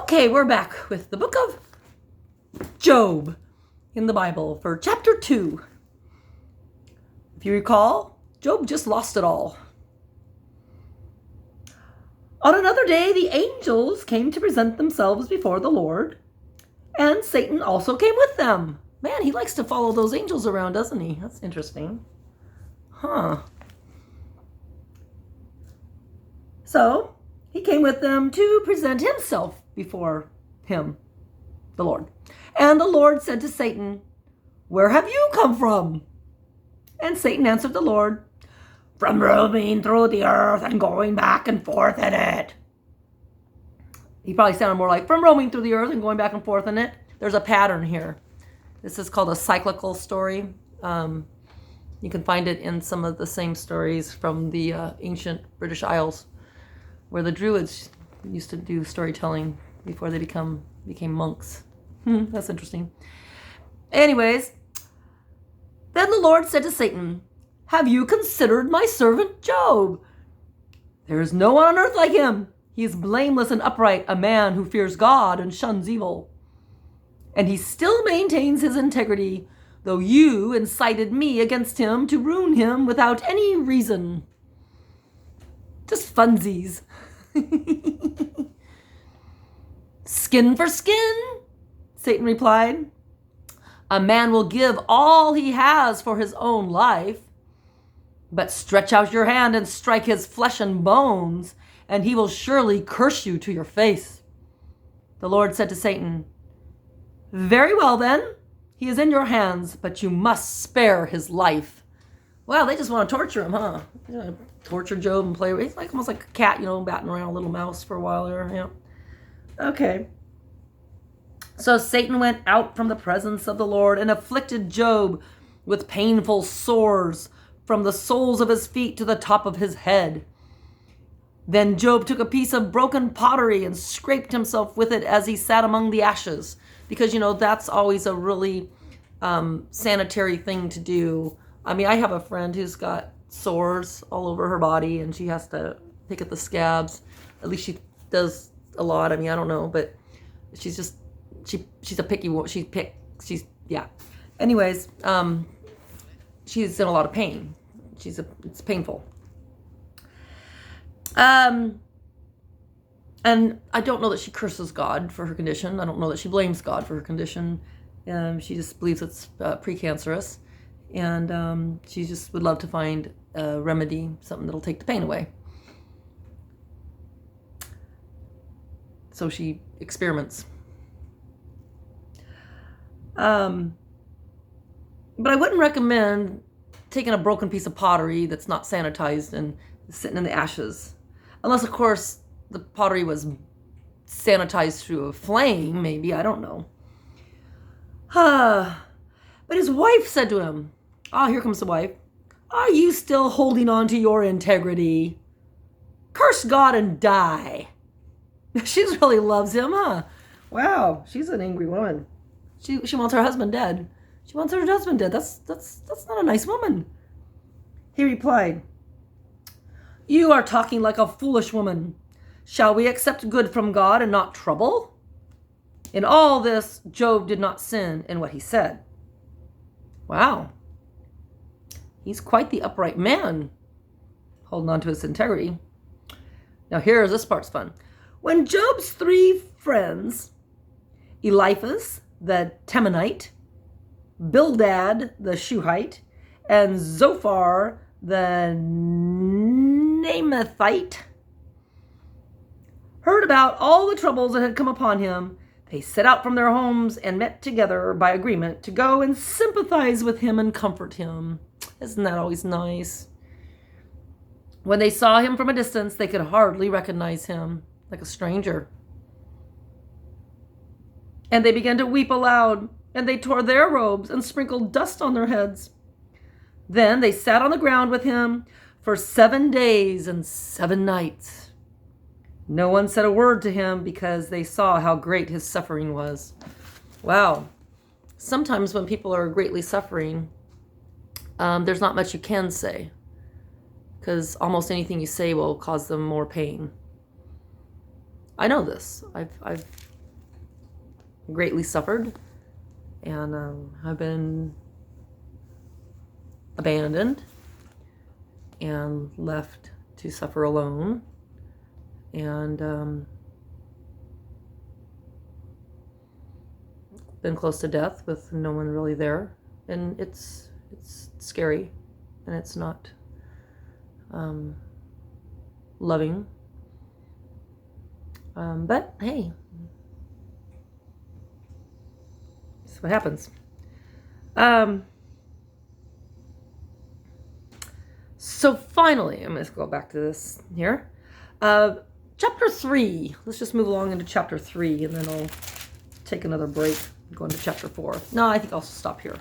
Okay, we're back with the book of Job in the Bible for chapter 2. If you recall, Job just lost it all. On another day, the angels came to present themselves before the Lord, and Satan also came with them. Man, he likes to follow those angels around, doesn't he? That's interesting. So, he came with them to present himself before him, the Lord. And the Lord said to Satan, "Where have you come from?" And Satan answered the Lord, "From roaming through the earth and going back and forth in it." He probably sounded more like, "From roaming through the earth and going back and forth in it." There's a pattern here. This is called a cyclical story. You can find it in some of the same stories from the ancient British Isles, where the Druids used to do storytelling before they became monks. That's interesting. Anyways, then the Lord said to Satan, "Have you considered my servant Job? There is no one on earth like him. He is blameless and upright, a man who fears God and shuns evil. And he still maintains his integrity, though you incited me against him to ruin him without any reason." Just funsies. "Skin for skin," Satan replied. "A man will give all he has for his own life. But stretch out your hand and strike his flesh and bones, and he will surely curse you to your face." The Lord said to Satan, "Very well then, he is in your hands, but you must spare his life." Well, they just want to torture him, huh? They want to torture Job and play with. He's like almost like a cat, batting around a little mouse for a while there. Yeah. Okay. So Satan went out from the presence of the Lord and afflicted Job with painful sores from the soles of his feet to the top of his head. Then Job took a piece of broken pottery and scraped himself with it as he sat among the ashes. Because, that's always a really sanitary thing to do. I mean, I have a friend who's got sores all over her body, and she has to pick at the scabs. At least she does a lot. I mean, I don't know, but she's a picky woman. Yeah. Anyways, she's in a lot of pain. It's painful. And I don't know that she curses God for her condition. I don't know that she blames God for her condition. She just believes it's precancerous. And she just would love to find a remedy, something that'll take the pain away. So she experiments. But I wouldn't recommend taking a broken piece of pottery that's not sanitized and sitting in the ashes. Unless, of course, the pottery was sanitized through a flame, maybe. I don't know. But his wife said to him, here comes the wife, "Are you still holding on to your integrity? Curse God and die." She really loves him, huh? Wow, she's an angry woman. She wants her husband dead. She wants her husband dead. That's not a nice woman. He replied, "You are talking like a foolish woman. Shall we accept good from God and not trouble?" In all this, Job did not sin in what he said. Wow. He's quite the upright man, holding on to his integrity. Now this part's fun. When Job's 3 friends, Eliphaz the Temanite, Bildad the Shuhite, and Zophar the Naamathite, heard about all the troubles that had come upon him, they set out from their homes and met together by agreement to go and sympathize with him and comfort him. Isn't that always nice? When they saw him from a distance, they could hardly recognize him, like a stranger. And they began to weep aloud, and they tore their robes and sprinkled dust on their heads. Then they sat on the ground with him for 7 days and 7 nights. No one said a word to him because they saw how great his suffering was. Wow. Sometimes when people are greatly suffering, there's not much you can say, because almost anything you say will cause them more pain. I know this. I've greatly suffered and have been abandoned and left to suffer alone, and been close to death with no one really there, and it's scary, and it's not loving, but hey, that's what happens. So finally, I'm going to go back to this here. Chapter 3. Let's just move along into chapter 3, and then I'll take another break, go into chapter 4. No, I think I'll stop here.